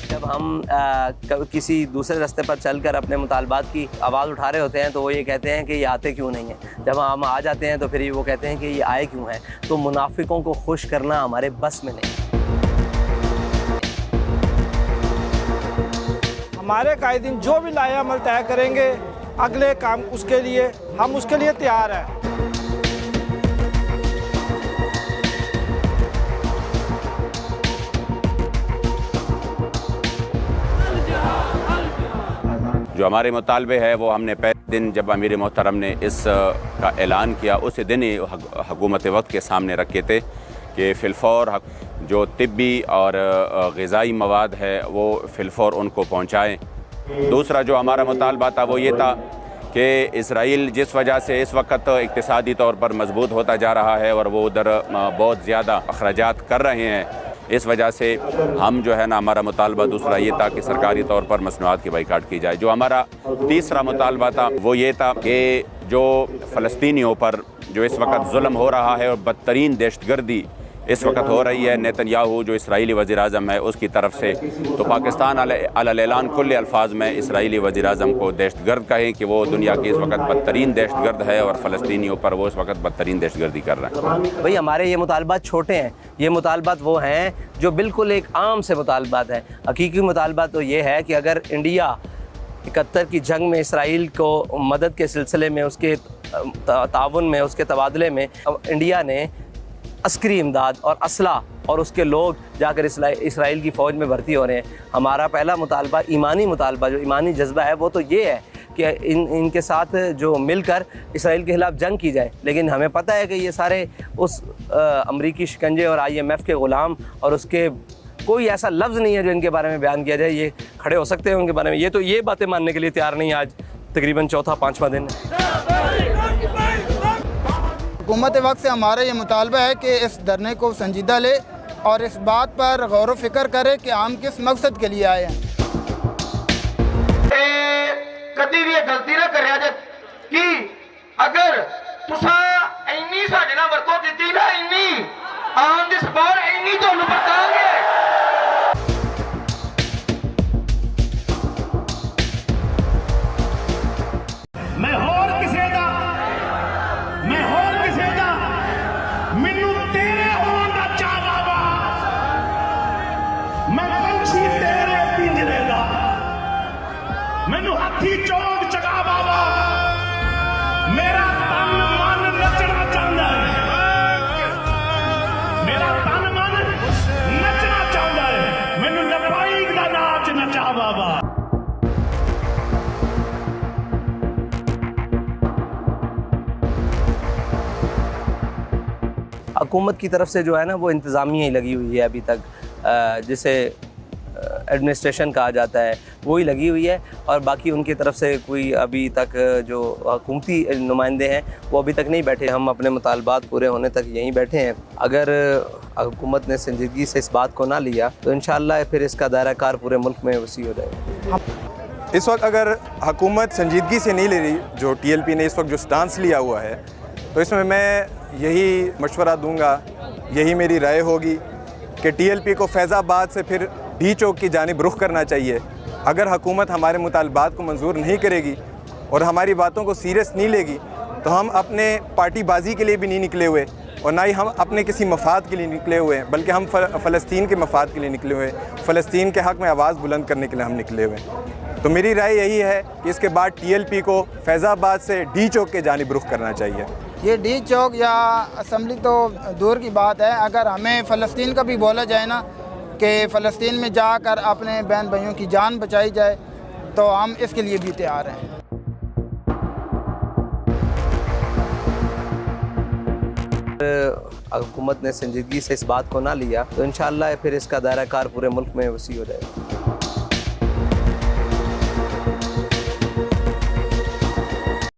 जब हम किसी दूसरे रास्ते पर चलकर अपने मुतालबात की आवाज़ उठा रहे होते हैं तो वो ये कहते हैं कि ये आते क्यों नहीं हैं। जब हम आ जाते हैं तो फिर वो कहते हैं कि ये आए क्यों हैं। तो मुनाफिकों को खुश करना हमारे बस में नहीं। हमारे कायदीन जो भी लाया अमल तय करेंगे, अगले काम उसके लिए हम उसके लिए तैयार हैं। जो हमारे मुतालबे है वो हमने पहले दिन जब अमीर मोहतरम ने इस का ऐलान किया उसी दिन ही हुकूमत वक्त के सामने रखे थे कि फ़िलफ़ौर जो तिब्बी और ग़िज़ाई मवाद है वो फ़िलफ़ौर उनको पहुँचाएँ। दूसरा जो हमारा मुतालबा था वो ये था कि इसराइल जिस वजह से इस वक्त इक़्तिसादी तौर पर मजबूत होता जा रहा है और वो उधर बहुत ज़्यादा अखराजात कर रहे हैं, इस वजह से हम जो है ना हमारा मुतालबा दूसरा ये था कि सरकारी तौर पर मसनूआत की बाइकाट की जाए। जो हमारा तीसरा मुतालबा था वो ये था कि जो फ़लस्तीनियों पर जो इस वक्त जुल्म हो रहा है और बदतरीन दहशतगर्दी इस वक्त हो रही है नेतन्याहू जो इसराइली वज़ीर-ए-आज़म है उसकी तरफ से, तो पाकिस्तान अल-ऐलान कुल्ले अल्फाज में इसराइली वज़ीर-ए-आज़म को दहशतगर्द कहें कि वो दुनिया की इस वक्त बदतरीन दहशतगर्द है और फ़लस्तीनियों पर वो इस वक्त बदतरीन दहशतगर्दी कर रहे हैं। भाई हमारे ये मुतालबात छोटे हैं, ये मुतालबात वो हैं जो बिल्कुल एक आम से मुतालबात हैं। हकीकी मुतालबात तो ये है कि अगर इंडिया 71 की जंग में इसराइल को मदद के सिलसिले में, उसके ताउन में, उसके तबादले में इंडिया ने अस्करी इमदाद और असला और उसके लोग जाकर इसराइल की फ़ौज में भर्ती हो रहे हैं। हमारा पहला मुतालबा ईमानी मुतालबा, जो ईमानी जज्बा है वो तो ये है कि इनके साथ जो मिलकर इसराइल के ख़िलाफ़ जंग की जाए। लेकिन हमें पता है कि ये सारे उस अमरीकी शिकंजे और IMF के ग़ुलाम, और उसके कोई ऐसा लफ्ज़ नहीं है जो इनके बारे में बयान किया जाए। ये खड़े हो सकते हैं उनके बारे में, ये बातें मानने के लिए तैयार नहीं। आज तकरीबन चौथा पाँचवा दिन हुकूमत वक्त से हमारा ये मुतालबा है कि इस धरने को संजीदा ले और इस बात पर गौर व फिक्र करे कि हम किस मकसद के लिए आए हैं। कभी भी गलती ना करे कि अगर तुसा इन्नी साडे नाल वर्को कीती ना, इन्नी ऑन द स्पॉट इन्नी तुहानू बतांगे। मैनू हाथी चौक चका बाबा, मेरा तन मन नचना चाहता है, मेरा तन मन नचना चाहता है, मैनू लबाइक दा नाच नचा बाबा। हुकूमत की तरफ से जो है ना वो इंतज़ामिया ही लगी हुई है अभी तक, जिसे एडमिनिस्ट्रेशन कहा जाता है वही लगी हुई है, और बाकी उनकी तरफ से कोई अभी तक जो हुकूमती नुमाइंदे हैं वो अभी तक नहीं बैठे। हम अपने मुतालबात पूरे होने तक यहीं बैठे हैं। अगर हुकूमत ने संजीदगी से इस बात को ना लिया तो इंशाअल्लाह फिर इसका दायरा कार पूरे मुल्क में वसी हो जाएगा। इस वक्त अगर हुकूमत संजीदगी से नहीं ले रही, जो TLP ने इस वक्त जो स्टांस लिया हुआ है, तो इसमें मैं यही मशवरा दूंगा, यही मेरी राय होगी कि TLP को फैज़ाबाद से फिर डी चौक की जानिब रुख करना चाहिए। अगर हुकूमत हमारे मुतालबात को मंजूर नहीं करेगी और हमारी बातों को सीरियस नहीं लेगी तो हम अपने पार्टीबाजी के लिए भी नहीं निकले हुए और ना ही हम अपने किसी मफाद के लिए निकले हुए हैं, बल्कि हम फ़लस्तीन के मफाद के लिए निकले हुए हैं, फ़लस्तीन के हक़ में आवाज़ बुलंद करने के लिए हम निकले हुए हैं। तो मेरी राय यही है कि इसके बाद TLP को फैज़ाबाद से डी चौक के जानिब रुख करना चाहिए। ये डी चौक या असम्बली तो दूर की बात है, अगर हमें फ़लस्तीन का भी बोला जाए ना कि फ़लस्तीन में जाकर अपने बहन भाइयों की जान बचाई जाए तो हम इसके लिए भी तैयार हैं। हुकूमत ने संजीदगी से इस बात को ना लिया तो इंशाअल्लाह फिर इसका दायरा कार पूरे मुल्क में वसी हो जाएगा।